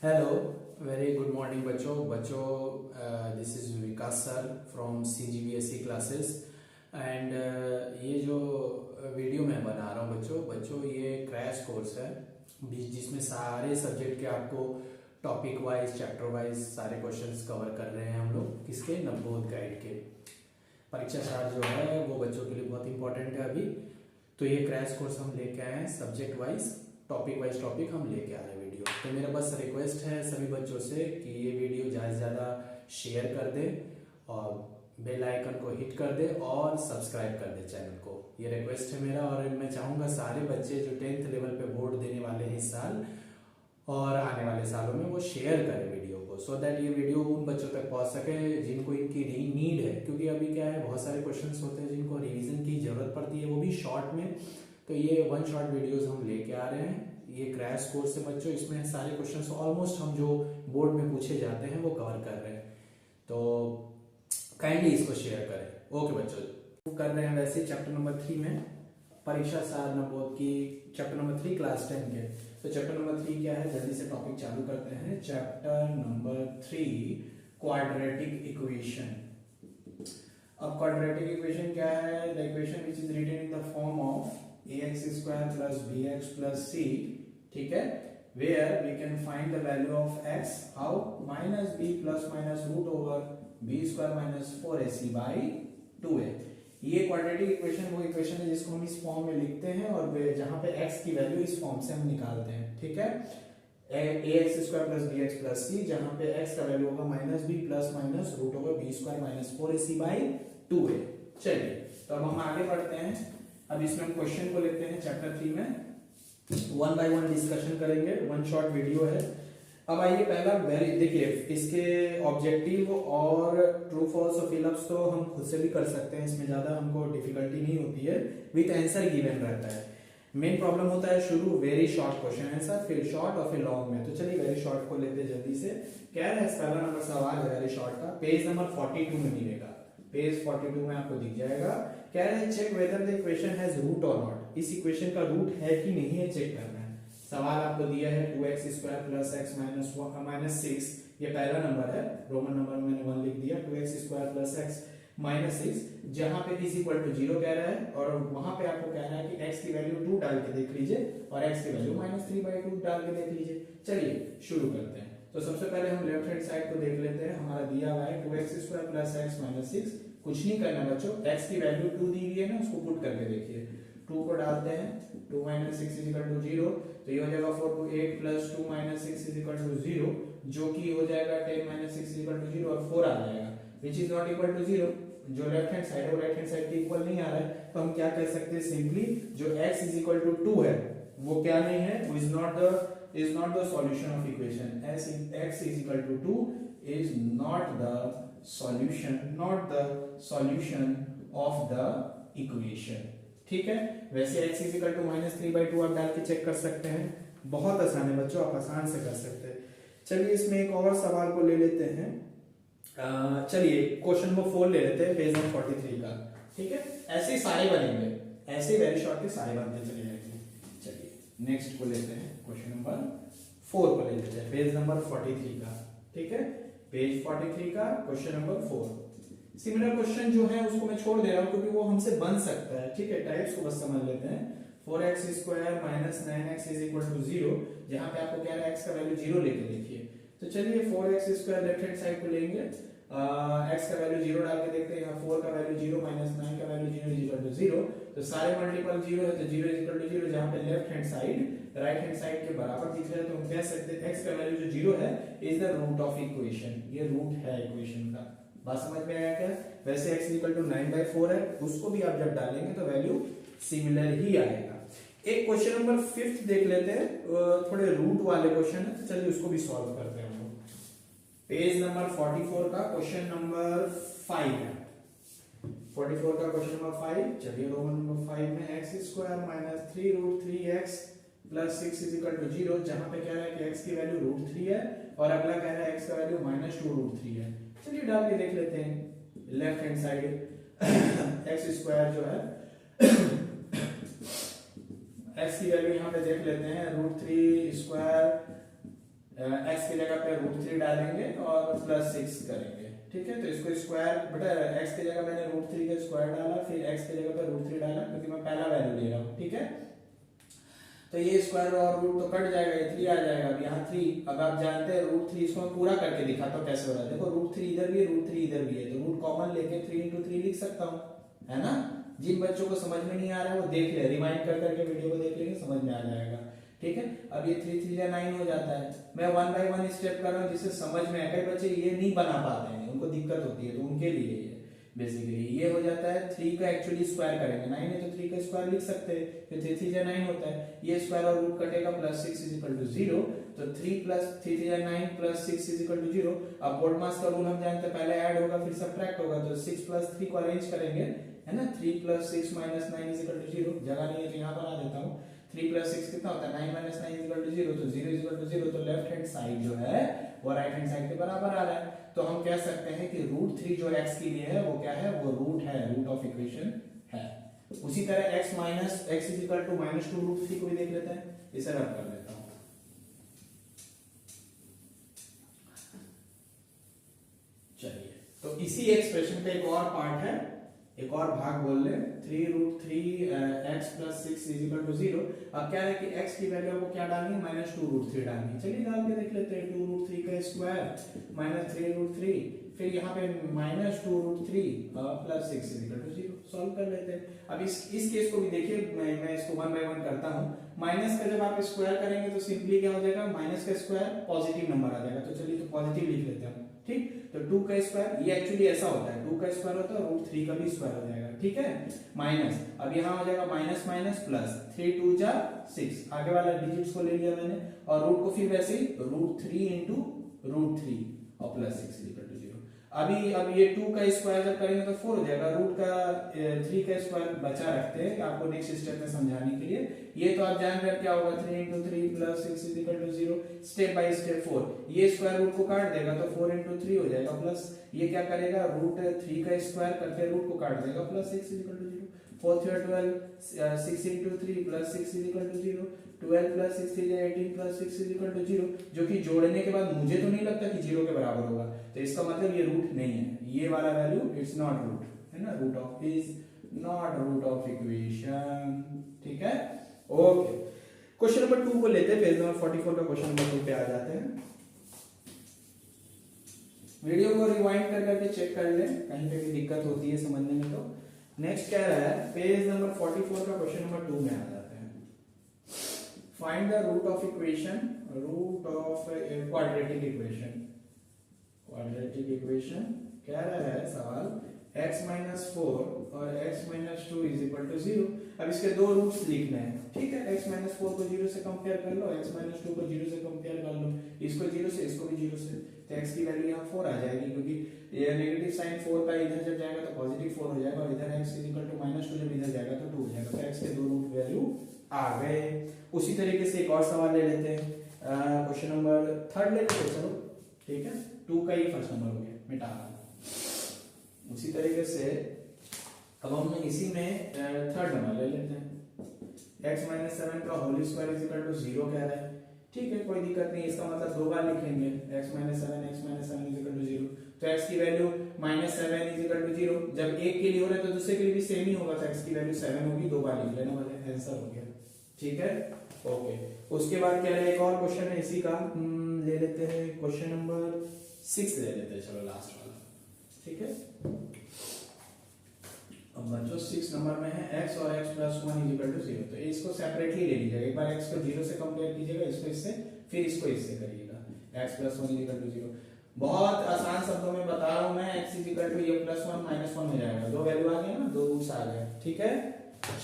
Hello, very good morning बच्चों। This is Vikas sir from CGBSE classes and ये जो video मैं बना रहा हूँ बच्चों ये क्रैश कोर्स है जिसमें सारे सब्जेक्ट के आपको टॉपिक वाइज चैप्टर वाइज सारे क्वेश्चंस कवर कर रहे हैं हम लोग। किसके? नवबोध गाइड के। परीक्षा सार जो है वो बच्चों के लिए बहुत इंपॉर्टेंट है अभी। तो ये क्रैश कोर्स हम लेके आए हैं, subject wise topic wise topic हम लेके आ रहे हैं वीडियो। तो मेरा बस रिक्वेस्ट है सभी बच्चों से कि ये वीडियो ज़्यादा से ज़्यादा शेयर कर दे और बेल आइकन को हिट कर दे और सब्सक्राइब कर दे चैनल को। ये रिक्वेस्ट है मेरा। और मैं चाहूँगा सारे बच्चे जो 10th लेवल पे बोर्ड देने वाले हैं इस साल और आने वाले सालों में वो शेयर करें वीडियो को, सो दैट ये वीडियो उन बच्चों तक पहुंच सके जिनको इनकी नीड है। क्योंकि अभी क्या है, बहुत सारे क्वेश्चंस होते हैं जिनको रिवीजन की जरूरत पड़ती है, वो भी शॉर्ट में। तो ये वन शॉट वीडियोस हम लेके आ रहे हैं। ये क्रैश कोर्स है बच्चों, इसमें सारे क्वेश्चंस ऑलमोस्ट हम जो बोर्ड में पूछे जाते हैं वो कवर कर रहे हैं। तो काइंडली इसको शेयर करें। ओके बच्चों, कर रहे हैं वैसे चैप्टर नंबर 3 में परीक्षा सार नवबोध की चैप्टर नंबर 3 क्लास 10 के। तो चैप्टर नंबर 3 क्या है, जल्दी से टॉपिक चालू करते हैं। Chapter number 3 quadratic equation. अब क्वाड्रेटिक इक्वेशन क्या है? The equation which is written in the form of ax square plus bx plus c, ठीक है, where we can find the value of x, how minus b plus minus root over b square minus 4ac by 2a। ये quadratic equation वो equation है जिसको हम इस form में लिखते हैं और जहां पे x की वैल्यू इस फॉर्म से हम निकालते हैं, ठीक है। ax square plus bx plus c, जहां पे x का वैल्यू होगा minus b plus minus root over b square minus 4ac by 2a। चलिए, तो अब हम आगे बढ़ते हैं। अब इसमें हम क्वेश्चन को लेते हैं चैप्टर 3 में, वन बाय वन डिस्कशन करेंगे। वन शॉट वीडियो है। अब आइए, पहला वेरी देखिए, इसके ऑब्जेक्टिव और ट्रू फॉल्स और फिलअप्स तो हम खुद से भी कर सकते हैं, इसमें ज्यादा हमको डिफिकल्टी नहीं होती है। विथ आंसर गिवन रहता है। मेन प्रॉब्लम होता है शुरू वेरी शॉर्ट क्वेश्चन आंसर, फिर शॉर्ट और फिर लॉन्ग में। तो चलिए वेरी शॉर्ट को लेते हैं जल्दी से। क्या है, पहला नंबर सवाल है वेरी शॉर्ट का, पेज नंबर 42 में मिलेगा। पेज 42 में आपको दिख जाएगा। कह रहे हैं check whether the equation has root और नॉट। इस इक्वेशन का रूट है कि नहीं है चेक करना है। सवाल आपको दिया है 2x square plus x minus 6। ये पहला नंबर है, रोमन नंबर में मैंने 1 लिख दिया। 2x square plus x minus 6, जहां पे इज इक्वल टू 0 कह रहा है और वहां पे आपको कह रहा है कि x की वैल्यू 2 डाल के देख लीजिए और x की वैल्यू -3/2 डाल के देख लीजिए। चलिए शुरू करते हैं। तो सबसे पहले हम लेफ्ट हैंड साइड को देख लेते हैं। हमारा दिया हुआ है 2x square plus x minus 6। कुछ नहीं करना बच्चों, x की वैल्यू 2 दी हुई है ना, उसको पुट करके देखिए। 2 को डालते हैं, 2 - 6 = 0। तो ये हो जाएगा 4 to 8 + 2 - 6 = 0, जो कि हो जाएगा 10 - 6 = 0 और 4 आ जाएगा, which is not equal to 0। जो लेफ्ट हैंड साइड है वो राइट हैंड साइड के इक्वल नहीं आ रहा है। तो हम क्या कह सकते हैं, सिंपली जो x = 2 है वो क्या नहीं है, वो is not the solution of equation. x = 2 is not the solution of the equation, ठीक है। वैसे x = -3/2 आप डाल के चेक कर सकते हैं। बहुत आसान है बच्चों, आप आसान से कर सकते हैं। चलिए इसमें एक और सवाल को ले लेते हैं। चलिए क्वेश्चन नंबर 4 ले लेते हैं, पेज नंबर 43 का, ठीक है। ऐसे ही सारे बनेंगे, ऐसे वेरी शॉर्ट के सारे बनते चले जाएंगे। चलिए नेक्स्ट को लेते हैं, क्वेश्चन नंबर 4 को ले लेते हैं, पेज नंबर 43 का, ठीक है। पेज 43 का क्वेश्चन नंबर 4। सिमिलर क्वेश्चन जो है उसको मैं छोड़ दे रहा हूं क्योंकि वो हमसे बन सकता है, ठीक है। टाइप्स को बस समझ लेते हैं। 4x स्क्वायर माइनस 9x = 0, जहां पे आपको कह रहा है x का वैल्यू 0 लेके देखिए। तो चलिए 4x square left hand side को लेंगे, x का वैल्यू 0 डाल के देखते हैं। यहाँ 4 का वैल्यू 0 माइनस 9 का वैल्यू 0 = 0। तो सारे मल्टीपल 0 है तो 0 = 0, जहां पे left hand side right hand side के बराबर दिख रहा है। तो हम कह सकते हैं x का वैल्यू जो 0 है is the root of equation. ये रूट है इक्वेशन का। बात समझ में आया क्या? वैसे x = 9/4 है, उसको भी आप जब डालेंगे तो वैल्यू सिमिलर ही आएगा। एक क्वेश्चन नंबर 5 देख लेते हैं, थोड़े रूट वाले क्वेश्चन है, तो चलिए उसको भी सॉल्व करते हैं। पेज नंबर 44 का क्वेश्चन नंबर 5 है। 44 का क्वेश्चन नंबर 5। चलिए रोमन नंबर 5 में x² - 3√3x + 6 = 0, जहां पे कह रहा है कि x की वैल्यू √3 है और अगला कह रहा है x का वैल्यू -2√3 है। चलिए डाल के देख लेते हैं। लेफ्ट हैंड साइड x² जो है x की वैल्यू यहां पे देख लेते हैं, √3² एक्स की जगह पे √3 डालेंगे और +6 करेंगे। ठीक है, तो इसको स्क्वायर बेटा एक्स की जगह मैंने √3 का स्क्वायर डाला, फिर एक्स की जगह पे √3 डाला क्योंकि मैं पहला वैल्यू ले रहा हूँ। ठीक है, तो ये स्क्वायर और रूट तो कट जाएगा, ये 3 आ जाएगा। अब यहाँ 3, अब आप जानते हैं √3, इसको मैं पूरा करके दिखाता हूँ कैसे हो रहा है। देखो √3 इधर भी है, √3 इधर भी है, तो रूट कॉमन लेके 3 × 3 लिख सकता हूँ, है ना। जिन बच्चों को समझ में नहीं आ रहा है वो देख ले, रिमाइंड कर करके वीडियो को देख लेंगे, समझ में आ जाएगा। ठीक है, अब ये 3 3 या 9 हो जाता है। मैं 1 बाय 1 स्टेप कर रहा हूँ जिससे समझ में आए। कई बच्चे ये नहीं बना पाते हैं, उनको दिक्कत होती है, तो उनके लिए ये बेसिकली ये हो जाता है। 3 का एक्चुअली स्क्वायर करेंगे, 9 है तो 3 का स्क्वायर लिख सकते हैं, फिर 3 3 या 9 होता है। ये स्क्वायर और रूट कटेगा, +6 = 0, तो 3 + 3 या 9 + 6 = 0। अब बोर्ड मास का रूल हम जानते हैं, पहले ऐड होगा फिर सब्ट्रैक्ट होगा, तो 6 + 3 को अरेंज करेंगे, है ना। 3 + 6 - 9 = 0, जगह नहीं है तो यहाँ बना देता हूँ। 3 + 6 कितना होता है, 9 - 9 = 0, तो 0 = 0, तो लेफ्ट हैंड साइड जो है वो राइट हैंड साइड के बराबर आ रहा है। तो हम कह सकते हैं कि √3 जो x के लिए है वो क्या है, वो रूट है, रूट ऑफ इक्वेशन है। उसी तरह x - x = -2√3 को भी देख लेते हैं, इसे रब कर देता हूं। चलिए, तो इसी एक्सप्रेशन का एक और पार्ट है, एक और भाग बोल ले, 3√3 x + 6 = 0। अब क्या है कि x की वैल्यू को क्या डालनी है, -2√3 डालनी है। चलिए डाल के देख लेते हैं, 2√3 का स्क्वायर -3√3, फिर यहाँ पे -2√3 +6 = 0, सॉल्व कर लेते हैं। अब इस केस को भी देखिए, मैं इसको 1 बाय 1 करता हूँ। माइनस का जब आप स्क्वायर करेंगे तो सिंपली क्या हो जाएगा, माइनस का स्क्वायर पॉजिटिव नंबर आ जाएगा, तो चलिए तो पॉजिटिव लिख लेते हैं। ठीक, तो 2 का स्क्वायर, ये एक्चुअली ऐसा होता है, 2 का स्क्वायर होता है, √3 का भी स्क्वायर हो जाएगा। ठीक है, माइनस, अब यहाँ हो जाएगा माइनस माइनस प्लस, 3 2 जा 6, आगे वाला डिजिट्स को ले लिया मैंने, और रूट को फिर वैसे ही √3 × √3 और +6 = 0। अभी अब ये 2 का स्क्वायर जब करेंगे तो 4 हो जाएगा, रूट का 3 का स्क्वायर बचा रखते हैं आपको नेक्स्ट स्टेप में समझाने के लिए। ये तो आप जान रहे क्या होगा, 3 × 3 +6 = 0। स्टेप बाय स्टेप 4, ये स्क्वायर रूट को काट देगा तो 4 × 3 हो जाएगा, प्लस ये क्या करेगा, √3 का स्क्वायर करके रूट को काट देगा, +6 = 0। 4 3 12, 6 × 3 +6 = 0, 12 + 6 3 18 +6 = 0, जो कि जोड़ने के बाद मुझे तो नहीं लगता कि 0 के बराबर होगा, तो इसका मतलब ये रूट नहीं है, ये वाला वैल्यू इट्स नॉट रूट, है ना, root of is not root of equation. ठीक है, ओके। क्वेश्चन नंबर 2 को लेते हैं, पेज नंबर 44 का क्वेश्चन नंबर 2 पे आ जाते हैं। वीडियो को रिवाइंड कर करके चेक कर ले, कहीं पे भी दिक्कत होती है समझने में तो। नेक्स्ट क्या है, पेज नंबर 44 का क्वेश्चन नंबर 2 में आ जाते हैं। Find the root of equation, root of quadratic equation. Quadratic equation क्या रहा है सवाल, x - 4 और x - 2 = 0। अब इसके दो रूट्स लिखने हैं। ठीक है, x - 4 को 0 से कंपेयर कर लो, x - 2 को 0 से कंपेयर कर लो, इसको 0 से इसको भी 0 से, तो x की वैल्यू यहाँ 4 आ जाएगी, क्योंकि ये नेगेटिव साइन 4 का इधर जब जाएगा तो पॉजिटिव 4 हो जाएगा, और इधर x = -2 जब इधर जाएगा तो 2 हो जाएगा, तो x के दो रूट वैल्यू आ गए। उसी तरीके से एक और सवाल ले लेते हैं, क्वेश्चन नंबर 3 ले लेते हैं, चलो ठीक है, 2 का ही फर्स्ट नंबर हो गया, मिटा दो। उसी तरीके से अब हम इसी में 3rd नंबर ले लेते हैं, x - 7 का होल स्क्वायर = 0 कह रहा है। ठीक है, कोई दिक्कत नहीं, इसका मतलब दो बार लिखेंगे, x - 7 = 0, तो x की वैल्यू -7 = 0, जब एक के लिए हो रहा है तो दूसरे के लिए भी सेम ही होगा, तो x की वैल्यू 7 होगी, दो बार लिख लेना, मतलब आंसर हो गया। ठीक है, ओके। उसके बाद क्या है, एक और क्वेश्चन है इसी का, ले लेते हैं क्वेश्चन नंबर 6 ले लेते हैं, चलो लास्ट वाला। ठीक है, अब बच्चों 6 नंबर में है x और x + 1 = 0, तो इसको सेपरेटली ले लीजिएगा, एक बार x को 0 से कंपेयर कीजिएगा, इसको इससे, फिर इसको इससे करिएगा, x + 1 = 0। बहुत आसान शब्दों में बता रहा हूं मैं, x = ये +1 - 1 हो जाएगा, दो वैल्यू आ गए ना, दो रूट्स आ गए। ठीक है,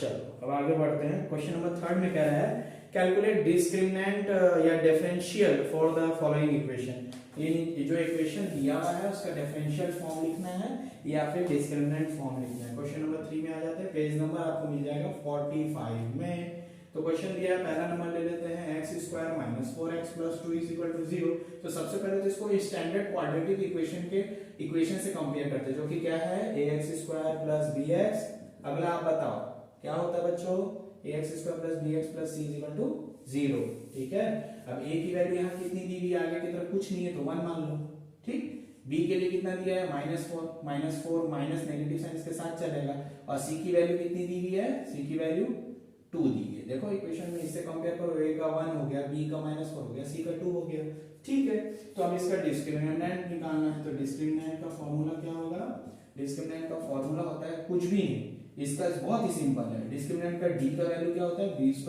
चलो अब आगे बढ़ते हैं। क्वेश्चन नंबर 3 में कह रहा है, कैलकुलेट डिस्क्रिमिनेंट या differential for the following equation. ये जो इक्वेशन दिया हुआ है उसका डिफरेंशियल फॉर्म लिखना है या फिर डिस्क्रिमिनेंट फॉर्म लिखना है। क्वेश्चन नंबर 3 में आ जाते हैं, पेज नंबर आपको मिल जाएगा 45 में। तो क्वेश्चन दिया है, पहला नंबर ले लेते हैं, x² - 4x + 2 = 0। तो सबसे पहले तो इसको स्टैंडर्ड क्वाड्रेटिक इक्वेशन के इक्वेशन से कंपेयर करते हैं, जो कि क्या है, ax² + bx। अगला आप बताओ क्या होता है बच्चों, ax² + bx + c = 0, ठीक है। अब a की वैल्यू यहाँ कितनी दी हुई है, आगे की तरफ कुछ नहीं है तो 1 मान लो, ठीक। b के लिए कितना दिया है, -4 माइनस नेगेटिव साइन इसके साथ चलेगा। और c की वैल्यू कितनी दी हुई है, c की वैल्यू 2 दी है। देखो इक्वेशन में इससे कंपेयर करो, a का 1 हो गया, b का -4 हो गया, c का 2 हो गया, ठीक है। तो अब इसका डिस्क्रिमिनेंट निकालना है, तो डिस्क्रिमिनेंट का फॉर्मूला क्या होगा, डिस्क्रिमिनेंट का फॉर्मूला होता है कुछ भी नहीं, इसका बहुत ही सिंपल है। डिस्क्रिमिनेंट का d का वैल्यू क्या होता है, b² -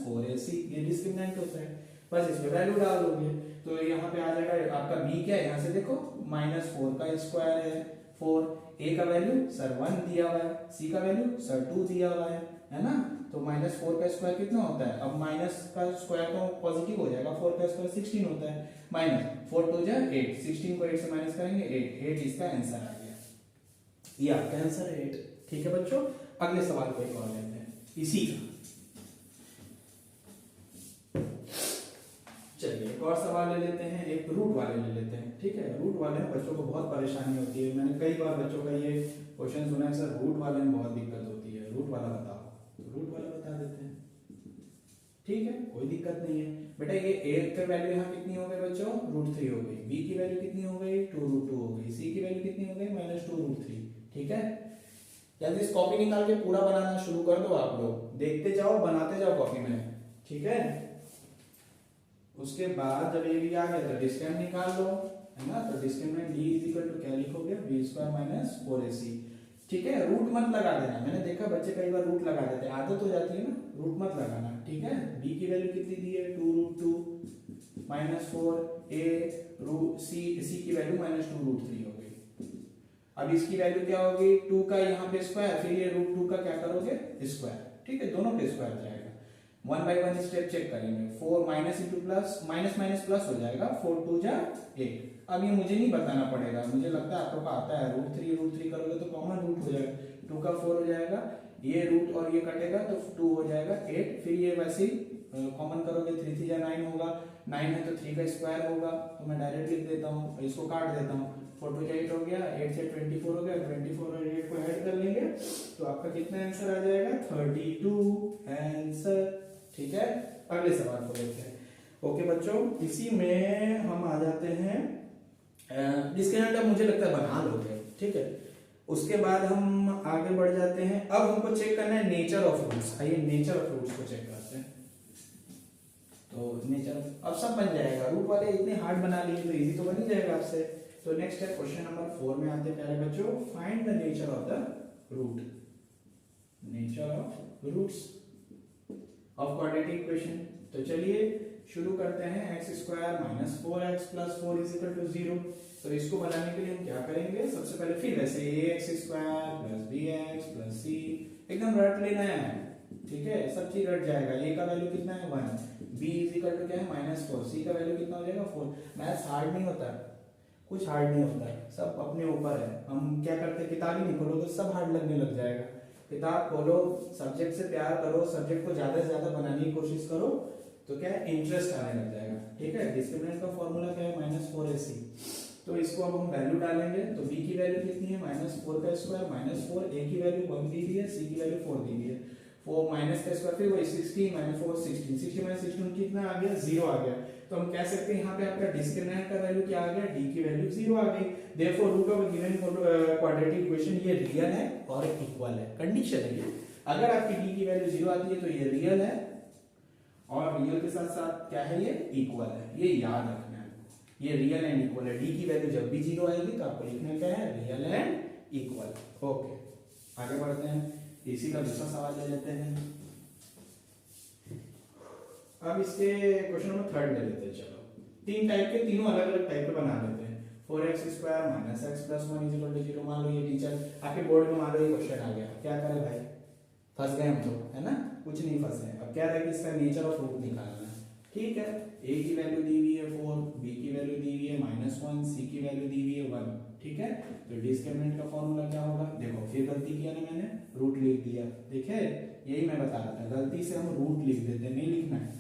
4ac, ये डिस्क्रिमिनेंट होता है। बस इसमें वैल्यू डाल दोगे तो यहाँ पे आ जाएगा आपका b क्या है, यहाँ से देखो -4 का स्क्वायर है 4, a का वैल्यू सर 1 दिया हुआ है, c का वैल्यू सर 2 दिया हुआ है ना। तो -4 का स्क्वायर कितना होता है, अब माइनस का स्क्वायर तो पॉजिटिव हो जाएगा, 4 का स्क्वायर 16 होता है, -4 2 जा 8, 16 को 8 से माइनस करेंगे 8 इसका आंसर आ गया, ये आपका आंसर है 8, ठीक है बच्चों। अगले सवाल को एक और लेते हैं इसी का, चलिए एक और सवाल ले लेते हैं, एक रूट वाले ले लेते हैं, ठीक है। रूट वाले में बच्चों को बहुत परेशानी होती है, मैंने कई बार बच्चों का ये क्वेश्चन सुना है, सर रूट वाले में बहुत दिक्कत होती है, रूट वाला बताओ, तो रूट वाला बता देते हैं, ठीक है, कोई दिक्कत नहीं है बेटा। ये a की वैल्यू यहाँ कितनी हो गई बच्चों, √3 हो गई, b की वैल्यू कितनी हो गई, 2√2 हो गई, c की वैल्यू कितनी हो गई, -2√3, ठीक है। जल्दी इस कॉपी निकाल के पूरा बनाना शुरू कर दो, आप लोग देखते जाओ, बनाते जाओ कॉपी में, ठीक है। उसके बाद जब ये भी आ गया तो डिस्क्रिमिनेंट निकाल लो, है ना। तो डिस्क्रिमिनेंट d क्या लिखोगे, b² - 4ac, ठीक है। रूट मत लगा देना, मैंने देखा बच्चे कई बार रूट लगा देते हैं, आदत हो जाती है ना, रूट मत लगाना, ठीक है। b की वैल्यू कितनी दी है, 2√2 -4, c की वैल्यू -2√3 हो गई। अब इसकी वैल्यू क्या होगी, 2 का यहाँ पे स्क्वायर, फिर ये √2 का क्या करोगे स्क्वायर, ठीक है, दोनों पे स्क्वायर जाएगा। 1 by 1 स्टेप चेक करेंगे, 4 minus into plus, minus minus plus हो जाएगा, 4 2 जा 8। अब ये मुझे नहीं बताना पड़ेगा, मुझे लगता है आप लोग को आता है, √3 करोगे तो कॉमन रूट हो जाएगा, 2 का 4 हो जाएगा, ये रूट और ये कटेगा तो 2 हो जाएगा 8, फिर ये वैसे ही कॉमन करोगे, 3 3 जा 9 होगा, 9 है तो 3 का स्क्वायर होगा, तो मैं डायरेक्ट लिख देता हूँ, इसको काट देता हूँ, 4 2 8 हो गया, 8 से 24 हो गया, 24 और 8 को ऐड कर लेंगे तो आपका कितना आंसर आ जाएगा, 32 आंसर, ठीक है। अगले सवाल को देखते हैं, ओके बच्चों। इसी में हम आ जाते हैं, डिस्क्रिमिनेंट अब मुझे लगता है बना लोगे, ठीक है। उसके बाद हम आगे बढ़ जाते हैं, अब हमको चेक करना है नेचर ऑफ रूट्स, आइए नेचर ऑफ रूट्स को चेक करते हैं। तो नेचर अब सब बन जाएगा, रूट वाले इतने हार्ड बना लिए तो इजी तो बन ही जाएगा आपसे। तो नेक्स्ट है क्वेश्चन नंबर 4 में आते हैं प्यारे बच्चों, find the nature of the root, nature of roots of quadratic equation. तो चलिए शुरू करते हैं, x² - 4x + 4 = 0। तो इसको बनाने के लिए हम क्या करेंगे, सबसे पहले फिर वैसे ax² + bx + c एकदम रट लेना है, ठीक है, सब चीज रट जाएगा। a का वैल्यू कितना है 1, b क्या है -4, c का वैल्यू कितना हो जाएगा 4। मैथ्स हार्ड नहीं होता, कुछ हार्ड नहीं होता है, सब अपने ऊपर है। हम क्या करते हैं, किताब ही नहीं खोलोगे सब हार्ड लगने लग जाएगा। किताब खोलो, सब्जेक्ट से प्यार करो, सब्जेक्ट को ज्यादा से ज्यादा बनाने की कोशिश करो, तो क्या है इंटरेस्ट आने लग जाएगा, ठीक है। डिस्क्रिमिनेंट का फॉर्मूला क्या है, -4ac। तो इसको अब हम वैल्यू डालेंगे, तो b की वैल्यू कितनी है, -4 का स्क्वायर -4, a की वैल्यू 1 दी है, c की वैल्यू 4 दी है, 4 माइनस का स्क्वायर, फिर वही 16 - 4 16, 60 - 16 कितना आ गया, 0 आ गया। तो हम कह सकते हैं यहाँ पे आपका डिस्क्रिमिनेंट का वैल्यू क्या आ गया, d की वैल्यू 0 आ गई। Therefore root of a given quadratic equation ये रियल है और इक्वल है, कंडीशन है ये। अगर आपकी d की वैल्यू 0 आती है तो ये रियल है, और रियल के साथ साथ क्या है, ये इक्वल है, ये याद रखना है, ये रियल एंड इक्वल है। d की वैल्यू जब भी 0 आएगी तो आपको लिखना क्या है, रियल एंड इक्वल। ओके आगे बढ़ते हैं, इसी का दूसरा सवाल ले लेते हैं। अब इसके क्वेश्चन नंबर 3 ले लेते हैं, चलो। 3 टाइप के, तीनों अलग अलग टाइप के बना लेते हैं। 4x² - x + 1 = 0। मान लो ये टीचर आपके बोर्ड में, मान लो ये क्वेश्चन आ गया, क्या करें भाई, फंस गए हम लोग, है ना, कुछ नहीं फंसे। अब क्या है कि इसका नेचर ऑफ रूट निकालना है, ठीक है। a की वैल्यू दी हुई है 4, b की वैल्यू दी हुई है -1, c की वैल्यू दी हुई है 1, ठीक है। तो डिस्क्रिमिनेंट का फॉर्मूला क्या होगा, देखो फिर गलती किया ना मैंने, रूट लिख दिया, देखिए यही मैं बता रहा था, गलती से हम रूट लिख देते, नहीं लिखना है।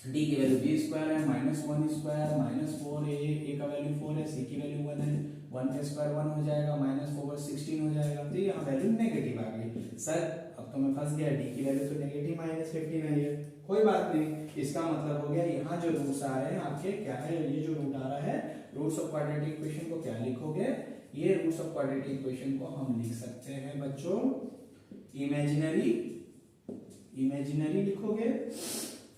d की वैल्यू b² है, -1² -4, a का वैल्यू 4 है, c की वैल्यू 1 है, 1 का स्क्वायर 1 हो जाएगा, -4 16 हो जाएगा। तो यहाँ वैल्यू नेगेटिव आ गई, सर अब तो मैं फंस गया, डी की वैल्यू तो नेगेटिव -15 आई है, कोई बात नहीं। इसका मतलब हो गया यहाँ जो रूट्स आ रहे हैं आपके क्या है, ये जो रूट आ रहा है रूट्स ऑफ क्वाड्रेटिक इक्वेशन को क्या लिखोगे, ये रूट्स ऑफ क्वाड्रेटिक इक्वेशन को हम लिख सकते हैं बच्चों इमेजिनरी लिखोगे,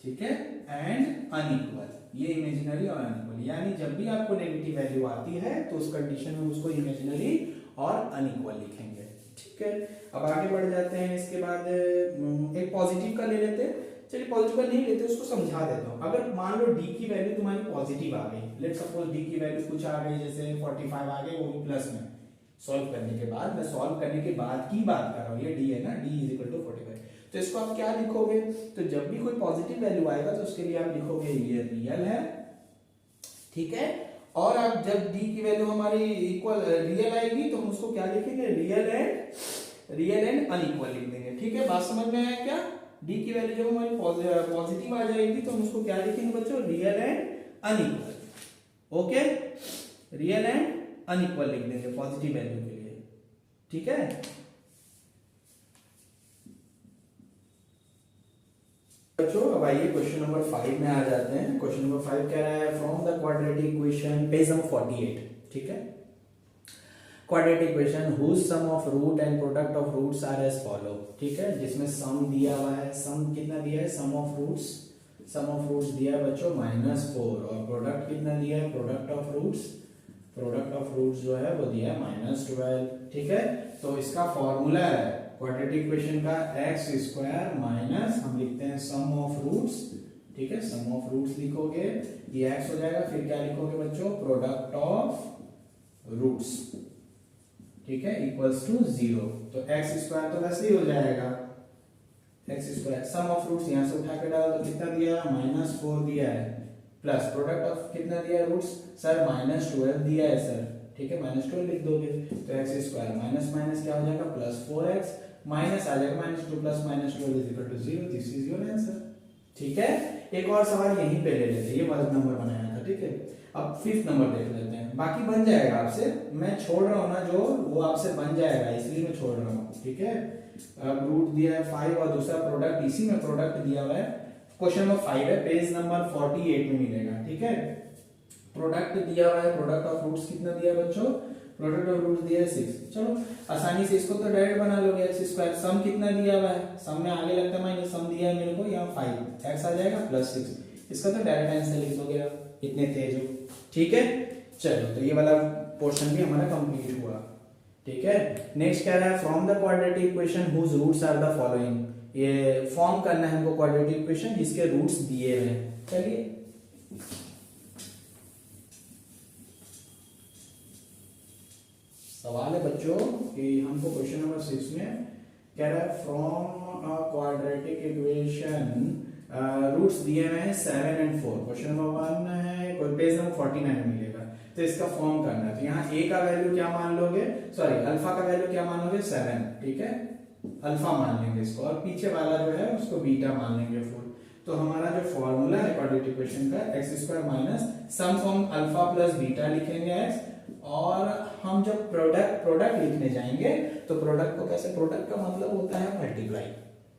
ठीक है, एंड अनइक्वल। ये इमेजिनरी और अनइक्वल, यानी जब भी आपको नेगेटिव वैल्यू आती है तो उस कंडीशन में उसको इमेजिनरी और अनइक्वल लिखेंगे, ठीक है। अब आगे बढ़ जाते हैं, इसके बाद एक पॉजिटिव का ले लेते हैं। चलिए पॉजिटिव का नहीं लेते, उसको समझा देता हूँ। अगर मान लो डी की वैल्यू तुम्हारी पॉजिटिव आ गई, लेट्स सपोज डी की वैल्यू कुछ आ गई जैसे 45 आ गई, वो भी प्लस में सॉल्व करने के बाद, मैं सॉल्व करने के बाद की बात कर रहा हूँ, ये डी है ना, डी इज इक्वल टू 45। तो इसको आप क्या लिखोगे, तो जब भी कोई पॉजिटिव वैल्यू आएगा तो उसके लिए आप लिखोगे ये रियल है, ठीक है। और आप जब डी की वैल्यू हमारी इक्वल रियल आएगी तो हम उसको क्या लिखेंगे, रियल एंड अनइक्वल लिख देंगे, ठीक है। बात समझ में आया क्या? डी की वैल्यू जब हमारी पॉजिटिव आ जाएगी तो हम उसको क्या लिखेंगे बच्चों, real and unequal, okay, real and unequal लिख देंगे पॉजिटिव वैल्यू के लिए, ठीक है। बच्चों अब आइए क्वेश्चन नंबर 5 में आ जाते हैं। क्वेश्चन नंबर 5 कह रहा है from the quadratic equation, page number 48, ठीक है। Quadratic equation whose sum of root and product of roots are as follow, ठीक है, जिसमें सम दिया हुआ है, सम कितना दिया है, सम ऑफ रूट्स दिया है बच्चों -4, और प्रोडक्ट कितना दिया है, प्रोडक्ट ऑफ रूट्स जो है वो दिया है -12, ठीक है। तो इसका फॉर्मूला है क्वाड्रेटिक इक्वेशन का x² माइनस हम लिखते हैं सम ऑफ रूट्स, ठीक है, सम ऑफ रूट्स लिखोगे, ये x हो जाएगा, फिर क्या लिखोगे बच्चों, प्रोडक्ट ऑफ रूट्स, ठीक है, इक्वल्स टू 0। तो x² तो वैसे ही हो जाएगा x², सम ऑफ रूट्स यहां से उठा के डाल दो, कितना दिया -4 दिया है, प्लस प्रोडक्ट ऑफ कितना दिया है रूट्स, सर -12 दिया है सर, ठीक है, -12 लिख दोगे तो x² माइनस माइनस क्या हो जाएगा, +4x, माइनस आ जाएगा -2 + -12 is equal to 0, this is your answer, ठीक है। एक और सवाल यहीं पे ले लेते हैं, ये 1 नंबर बनाया था, ठीक है। अब 5th नंबर देख लेते हैं, बाकी बन जाएगा आपसे, मैं छोड़ रहा हूँ ना जो, वो आपसे बन जाएगा इसलिए मैं छोड़ रहा हूँ, ठीक है। अब रूट दिया है 5 और दूसरा प्रोडक्ट, इसी में प्रोडक्ट दिया हुआ है, क्वेश्चन नंबर 5 है, पेज नंबर 48 में मिलेगा, ठीक है। प्रोडक्ट दिया हुआ है, प्रोडक्ट ऑफ रूट्स कितना दिया है बच्चों, प्रोडक्ट ऑफ रूट्स दिया है 6, चलो आसानी से इसको तो डायरेक्ट बना लोगे, x², सम कितना दिया हुआ है, सम में आगे लगता है माइनस, सम दिया है मेरे को यहाँ 5, x आ जाएगा +6, इसका तो डायरेक्ट आंसर लिख दोगे आप, इतने तेज हो, ठीक है। चलो तो ये वाला पोर्शन भी हमारा कंप्लीट हुआ, ठीक है। नेक्स्ट क्या रहा है, from the quadratic equation whose roots are the following, ये फॉर्म करना है हमको क्वाड्रेटिक इक्वेशन जिसके रूट्स दिए हैं, चलिए सवाल है बच्चों कि हमको क्वेश्चन नंबर 6 में कह रहा है from a quadratic equation roots दिए हुए हैं 7 and 4, क्वेश्चन नंबर 1 है, पेज नंबर 49 में मिलेगा, तो इसका फॉर्म करना है। तो यहाँ a का वैल्यू क्या मान लोगे, सॉरी अल्फा का वैल्यू क्या मान लोगे, 7, ठीक है, अल्फा मान लेंगे इसको, और पीछे वाला जो है उसको बीटा मान लेंगे फुल। तो हमारा जो फॉर्मूला है क्वाड्रेटिक इक्वेशन का x² minus sum from alpha plus beta लिखेंगे x, और हम जब प्रोडक्ट लिखने जाएंगे तो प्रोडक्ट को कैसे, प्रोडक्ट का मतलब होता है मल्टीप्लाई,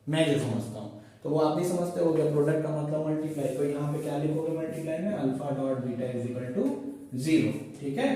मैं जो समझता हूँ तो वो आप भी समझते हो गया, प्रोडक्ट का मतलब मल्टीप्लाई, तो यहाँ पे क्या लिखोगे मल्टीप्लाई में, alpha dot beta is equal to 0, ठीक है।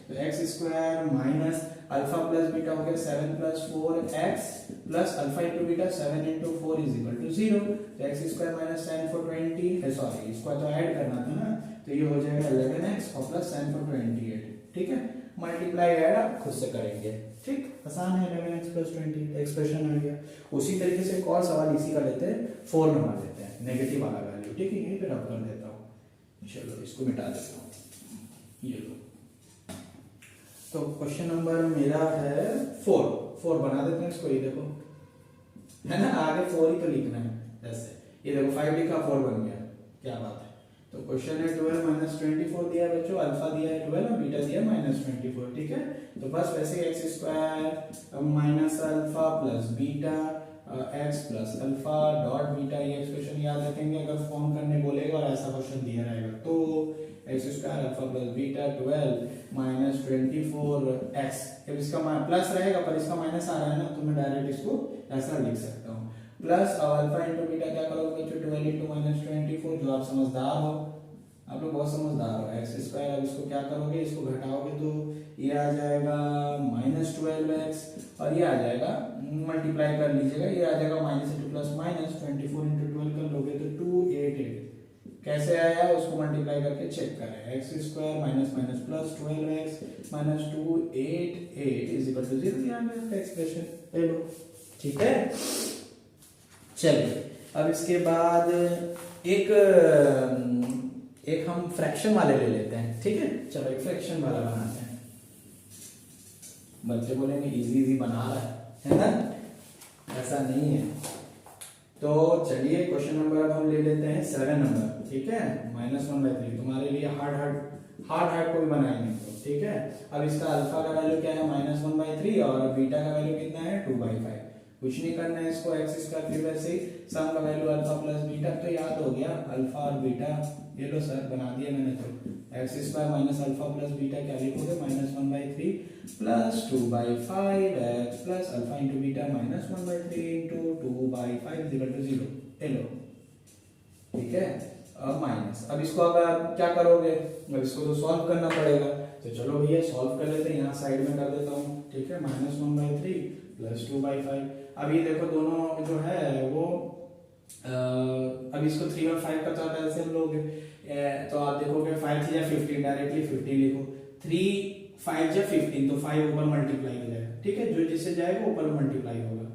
तो x² minus alpha plus beta हो गया 7 + 4x plus alpha into beta 7 × 4 is equal to 0, तो x² माइनस tan 4 20, सॉरी इसको तो ऐड करना था ना, तो ये हो जाएगा 11x और प्लस tan 4 28, ठीक है। मल्टीप्लाई ऐड आप खुद से करेंगे, ठीक, आसान है, 11x + 20 एक्सप्रेशन आ गया। उसी तरीके से एक और सवाल इसी का लेते हैं, 4 नंबर लेते हैं, नेगेटिव वाला वैल्यू, ठीक है, यहीं पे रब कर देता हूँ, चलो इसको मिटा देता हूँ, ये लो। तो क्वेश्चन नंबर मेरा है 4 बना देते हैं इसको, ये देखो है ना, आगे 4 ही तो लिखना है ऐसे, ये देखो 5 लिखा 4 बन गया, क्या बात है। तो क्वेश्चन है 12 - 24 दिया है बच्चों, अल्फा दिया है 12 और बीटा दिया है -24, ठीक है। तो बस वैसे x² minus alpha plus beta x plus alpha dot beta, ये एक्सप्रेशन याद रखेंगे अगर फॉर्म करने बोलेगा और ऐसा क्वेश्चन दिया रहेगा तो x² alpha plus beta 12 - 24x, जब इसका प्लस रहेगा पर इसका माइनस आ रहा है ना, तो मैं डायरेक्ट इसको ऐसा लिख सकता हूँ, प्लस अब अल्फा इंटू बीटा क्या करोगे बच्चों 12 इंटू माइनस 24, जो आप समझदार हो, आप लोग बहुत समझदार हो। एक्स स्क्वायर, अब इसको क्या करोगे, इसको घटाओगे तो ये आ जाएगा माइनस 12x और ये आ जाएगा, मल्टीप्लाई कर लीजिएगा, ये आ जाएगा minus into plus minus 24 into 12 कर लोगे तो 288। कैसे आया उसको मल्टीप्लाई करके चेक करें, x square minus minus plus 12x minus 288 is equal to 0, यहाँ पे एक्सप्रेशन ले लो। ठीक है, चलिए अब इसके बाद एक हम फ्रैक्शन वाले ले लेते हैं। ठीक है, चलो एक फ्रैक्शन वाला बनाते हैं। बच्चे बोलेंगे इजी इजी बना रहा है ना, ऐसा नहीं है। तो चलिए क्वेश्चन नंबर अब हम ले लेते हैं 7 नंबर। ठीक है, -1/3 तुम्हारे लिए हार्ड कोई बनाएंगे तो। ठीक है, अब इसका अल्फा का वैल्यू क्या है -1/3 और बीटा का वैल्यू कितना है 2/5। कुछ नहीं करना है इसको, एक्स स्क्वायर फिर वैसे ही सम का वैल्यू अल्फा प्लस बीटा, तो याद हो गया अल्फा और बीटा, ये लो सर बना दिया मैंने। तो x square minus alpha plus beta क्या लिखोगे -1/3 plus 2/5 x plus alpha into beta -1/3 into 2/5 is equal to 0। ये लो, ठीक है, अब माइनस, अब इसको अब आप क्या करोगे, अब इसको तो सॉल्व करना पड़ेगा। तो चलो भैया सॉल्व कर लेते हैं, यहाँ साइड में कर देता हूँ। ठीक है, -1/3 प्लस 2/5। अब ये देखो दोनों जो है वो अब इसको 3 और 5 का तो आप ऐसे हम लोग तो आप देखोगे 5 या 15, डायरेक्टली 15 लिखो, 3 5 या 15 तो 5 ऊपर मल्टीप्लाई हो जाएगा। ठीक है, जो जिससे जाएगा ऊपर मल्टीप्लाई होगा।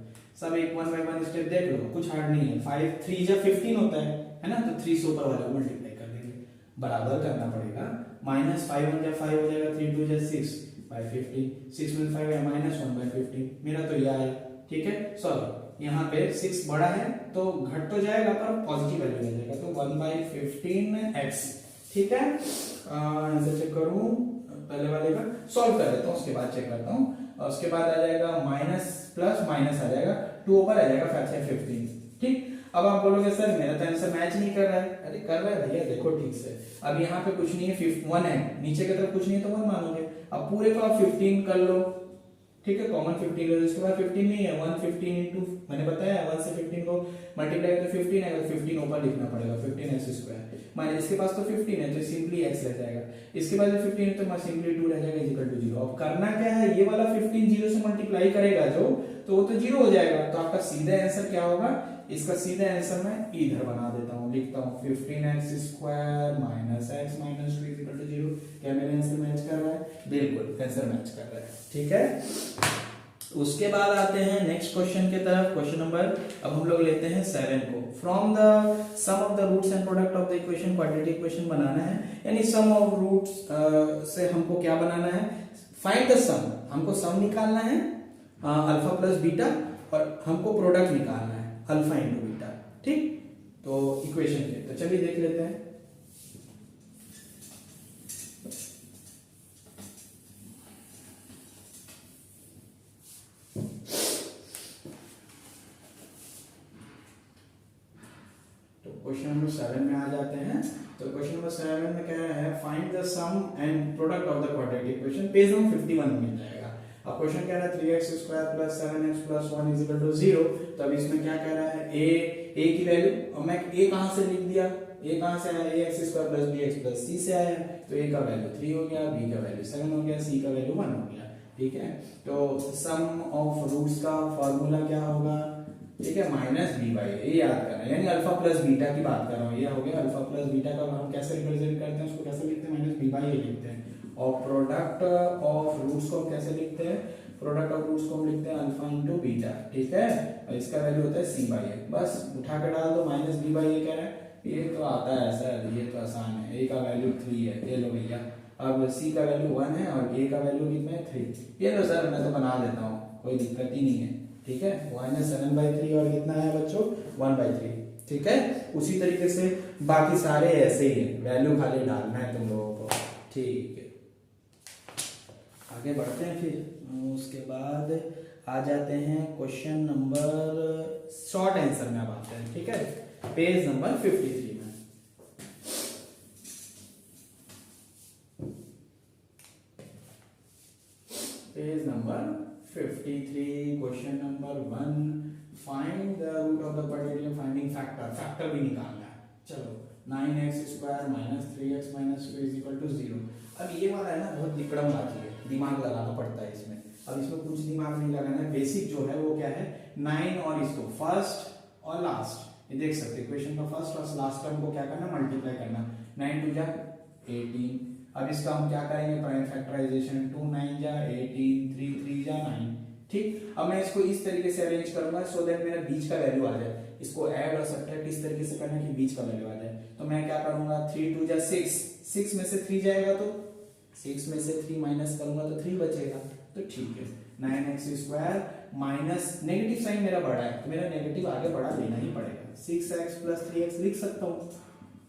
सब एक 1 बाय 1 स्टेप देख लो, कुछ हार्ड नहीं है। 5 3 या 15 होता है ना, तो 3 से ऊपर वाला को मल्टीप्लाई कर देंगे, बराबर करना पड़ेगा। -5 1 या 5 हो जाएगा, 3 2 या 6 बाय 15, 6 में 5 है -1/15, मेरा तो यह है। ठीक है, सॉरी यहाँ पे 6 बड़ा है तो घट तो जाएगा पर पॉजिटिव वैल्यू आ जाएगा, तो 1/15x। ठीक है, आंसर चेक करूं, पहले वाले का सॉल्व कर देता हूँ, उसके बाद चेक करता हूँ। और उसके बाद आ जाएगा माइनस प्लस माइनस आ जाएगा, 2 ऊपर आ जाएगा 5 या 15। ठीक, अब आप बोलोगे सर मेरा तो आंसर मैच नहीं कर रहा है। अरे कर रहा है भैया, देखो ठीक से। अब यहाँ पे कुछ नहीं है, 1 है, नीचे की तरफ कुछ नहीं है तो 1 मानोगे। अब पूरे को आप 15 कर लो। ठीक है, कॉमन 15 लो, इसके बाद 15 नहीं है, 115 इंटू मैंने बताया 1 से 15 को मल्टीप्लाई करें तो 15 आएगा, 15 ऊपर लिखना पड़ेगा, 15x स्क्वायर माइनस इसके पास तो 15 है तो सिंपली x रह जाएगा, इसके बाद 15 है तो सिंपली 2 रह जाएगा इक्वल टू 0। अब करना क्या है, ये वाला 15 0 से मल्टीप्लाई करेगा जो, तो वो तो 0 हो जाएगा। तो आपका सीधा आंसर क्या होगा, इसका सीधा आंसर मैं इधर बना देता हूँ, लिखता हूँ 15x square minus x minus 2 equal to 0। क्या मेरा आंसर मैच कर रहा है? बिल्कुल आंसर मैच कर रहा है। ठीक है, उसके बाद आते हैं नेक्स्ट क्वेश्चन के तरफ। क्वेश्चन नंबर अब हम लोग लेते हैं 7 को। From the sum of the roots and product of the equation quadratic equation बनाना है, यानी सम ऑफ रूट्स से हमको क्या बनाना है, फाइंड द सम, हमको सम निकालना है अल्फा प्लस बीटा, और हमको प्रोडक्ट निकालना है अल्फा इंटू बीटा। ठीक, तो इक्वेशन के, तो चलिए देख लेते हैं। क्वेश्चन नंबर 7 में आ जाते हैं। तो क्वेश्चन नंबर 7 में क्या है, find the sum and product of the quadratic equation, page number 51 मिल जाएगा। अब क्वेश्चन कह रहा है 3x square plus 7x plus 1 is equal to 0। तो अब इसमें क्या कह रहा है, a की वैल्यू, अब मैं a कहां से लिख दिया, a कहां से आया, ax square plus bx plus c से आया, तो a का वैल्यू 3 हो गया, b का वैल्यू 7 हो गया, c का वैल्यू 1 हो गया। ठीक है, तो सम ऑफ रूट्स का फार्मूला क्या होगा, ठीक है, माइनस बी बाई, ये याद करना है, यानी अल्फा प्लस बीटा की बात कर रहा हूँ। ये हो गया अल्फा प्लस बीटा का हम कैसे रिप्रेजेंट करते हैं, उसको कैसे लिखते हैं, माइनस बी बाई ये लिखते हैं। और प्रोडक्ट ऑफ रूट्स को हम कैसे लिखते हैं, प्रोडक्ट ऑफ रूट्स को हम लिखते हैं अल्फा इंटू बीटा। ठीक है, और इसका वैल्यू होता है सी बाई ए, बस उठा के डाल दो, माइनस बी बाई ए कह रहा है, ये तो आता है सर, ये तो आसान है। ए का वैल्यू 3 है, ये लो भैया। अब सी का वैल्यू 1 है और ए का वैल्यू कितना है 3, ये लो सर, मैं तो बना देता हूँ, कोई दिक्कत ही नहीं है। ठीक है, -7/3 और कितना है बच्चों 1/3। ठीक है, उसी तरीके से बाकी सारे ऐसे ही है, वैल्यू खाली डालना है तुम लोगों को। ठीक है, आगे बढ़ते हैं। फिर उसके बाद आ जाते हैं क्वेश्चन नंबर, शॉर्ट आंसर में अब आते हैं। ठीक है, पेज नंबर 53 में। Page number 53, question number 1, find the root of the quadratic finding factor भी निकालना है। चलो 9x² minus 3x minus 2 is equal to 0। अब ये वाला है ना बहुत दिक्कत बात है, दिमाग लगाना पड़ता है इसमें। अब इसमें कुछ दिमाग नहीं लगाना है, बेसिक जो है वो क्या है 9 और इसको फर्स्ट और लास्ट, ये देख सकते इक्वेशन का फर्स्ट और लास्ट टर्म को क्या करना मल्टीप्लाई करना। 9 2 जा 18। अब इसका हम क्या करेंगे प्राइम फैक्टराइजेशन, 2 9 जा 18 3 3 जा 9। ठीक, अब मैं इसको इस तरीके से अरेंज करूंगा सो दैट मेरा बीच का वैल्यू आ जाए। इसको ऐड और सब्ट्रैक्ट इस तरीके से करना कि बीच का वैल्यू आ जाए। तो मैं क्या करूंगा 3 2 जा 6, 6 में से 3 जाएगा तो 6 में से 3 माइनस करूंगा तो 3 बचेगा। तो ठीक है 9x² माइनस नेगेटिव साइन मेरा बड़ा है तो मेरा नेगेटिव आगे बड़ा लेना ही पड़ेगा। 6x प्लस 3x लिख सकता हूं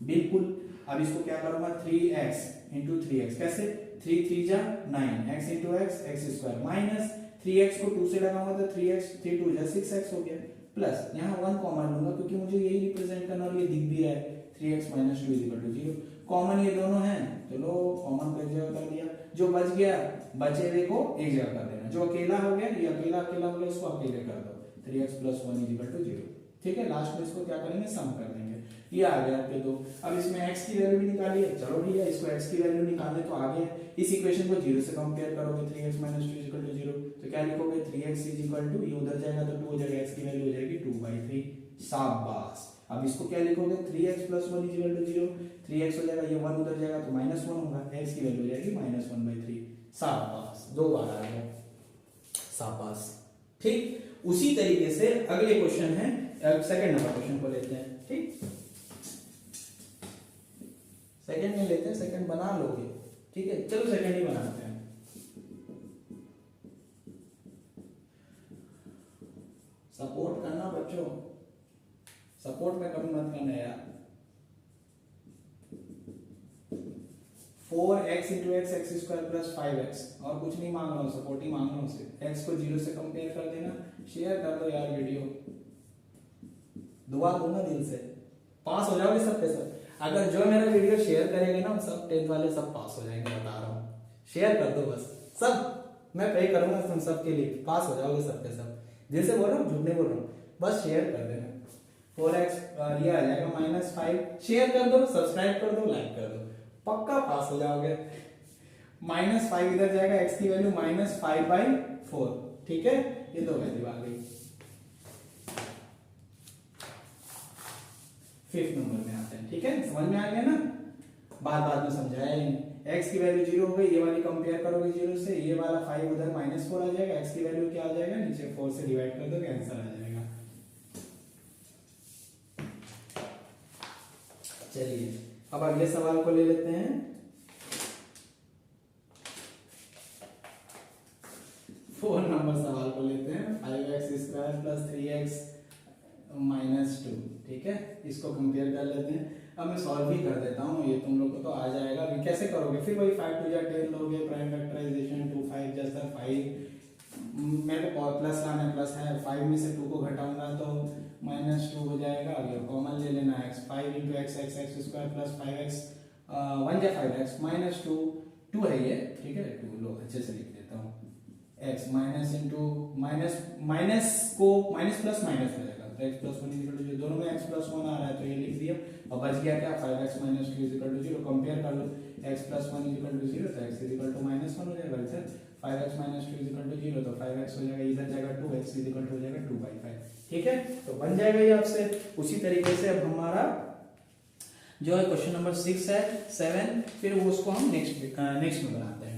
बिल्कुल। अब इसको क्या करूंगा 3x इंटू 3x, कैसे 3 3 जा 9, x into x x² minus 3x को 2 से लगाऊंगा तो 3x 3 2 जा 6x हो गया, प्लस यहाँ 1 कॉमन लूंगा क्योंकि मुझे यही रिप्रेजेंट करना और ये दिख भी रहा है 3x minus 2 is equal to 0। Common ये दोनों हैं, चलो कॉमन को एक जगह कर दिया, जो बच गया बचे हुए को एक जगह कर देना, जो अकेला हो गया ये अकेला अकेला हो गया इसको अकेले कर दो 3x plus 1 is equal to 0। ठीक है, लास्ट में इसको क्या करेंगे सम कर देंगे, ये आ गया आपके दो। अब इसमें x की वैल्यू भी निकाली है, चलो भैया इसको x की वैल्यू निकालने तो आगे इस इक्वेशन को 0 से कंपेयर करोगे 3x minus 2 is equal to 0 तो क्या लिखोगे 3x इज इक्वल टू ये उधर जाएगा तो 2 हो जाएगा, x की वैल्यू हो जाएगी 2/3। शाबाश। अब इसको क्या लिखोगे 3x plus 1 is equal to 0, 3x हो जाएगा ये 1 उधर जाएगा तो -1 होगा, x की वैल्यू हो जाएगी -1/3। शाबाश, दो बार आ गया, शाबाश। ठीक, उसी तरीके से अगले क्वेश्चन है, सेकंड नंबर क्वेश्चन को लेते हैं। ठीक, सेकंड में लेते हैं, सेकंड बना लोगे, ठीक है चलो सेकंड ही बनाते हैं। सपोर्ट करना बच्चों, सपोर्ट में कभी मत करना यार। 4x into x x square plus 5x, और कुछ नहीं मांग रहा हूं, सपोर्ट ही मांग रहा हूं उसे। x को 0 से कंपेयर कर देना, शेयर कर दो यार वीडियो, दुआ दूंगा दिल से, पास हो जाओगे सब पे सब। अगर जो मेरा वीडियो शेयर करेंगे ना सब 10th वाले सब पास हो जाएंगे, बता रहा हूँ। शेयर कर दो बस, सब मैं पे करूंगा तुम सब के लिए, पास हो जाओगे सब पे सब। दिल से बोल रहा हूँ, झूठ नहीं बोल रहा हूँ, बस शेयर कर देना। 4x ये आ जाएगा -5, शेयर कर दो, सब्सक्राइब कर दो, लाइक कर दो, पक्का पास हो जाओगे। -5 इधर जाएगा, x की वैल्यू -5/4। ठीक है, ये दो वैल्यू आ गई। 5th नंबर में आते हैं। ठीक है, समझ में आ गया ना, बाद में समझाया ही। x की वैल्यू 0 हो गई, ये वाली कंपेयर करोगे 0 से, ये वाला 5 उधर -4 आ जाएगा, x की वैल्यू क्या आ जाएगा नीचे 4 से डिवाइड कर दोगे आंसर आ जाएगा। चलिए अब अगले सवाल को ले लेते हैं। 4 नंबर सवाल को लेते हैं। 5x² plus 3x minus 2। ठीक है, इसको कंपेयर कर लेते हैं। अब मैं सॉल्व भी कर देता हूँ, ये तुम लोग को तो आ जाएगा। अभी कैसे करोगे, फिर वही 5 2 जा 10 लोगे, प्राइम फैक्टराइजेशन 2 5 जैसा 5 मेरे को प्लस लाना है, प्लस है, 5 में से 2 को घटाऊंगा तो -2 हो जाएगा। अगर कॉमन ले लेना है, 5 into x x x square plus 5x 1 जा 5x -2 2 है ये। ठीक है, 2 लो अच्छे से लिख देता हूँ, x माइनस इंटू माइनस को माइनस प्लस माइनस हो जाएगा तो x plus 1 is equal to 0, दोनों में x प्लस 1 आ रहा है तो ये लिख दिया। और बच गया क्या 5x minus 2 is equal to 0, compare कर लो, x plus 1 is equal to 0 तो x इज इक्वल टू -1 हो जाएगा। इधर 5x minus 2 is equal to 0 तो 5x हो जाएगा, इधर जाएगा 2x इज इक्वल टू हो जाएगा 2/5। ठीक है, तो बन जाएगा ये आपसे। उसी तरीके से अब हमारा जो है क्वेश्चन नंबर 6 है 7, फिर वो उसको हम नेक्स्ट में बनाते हैं।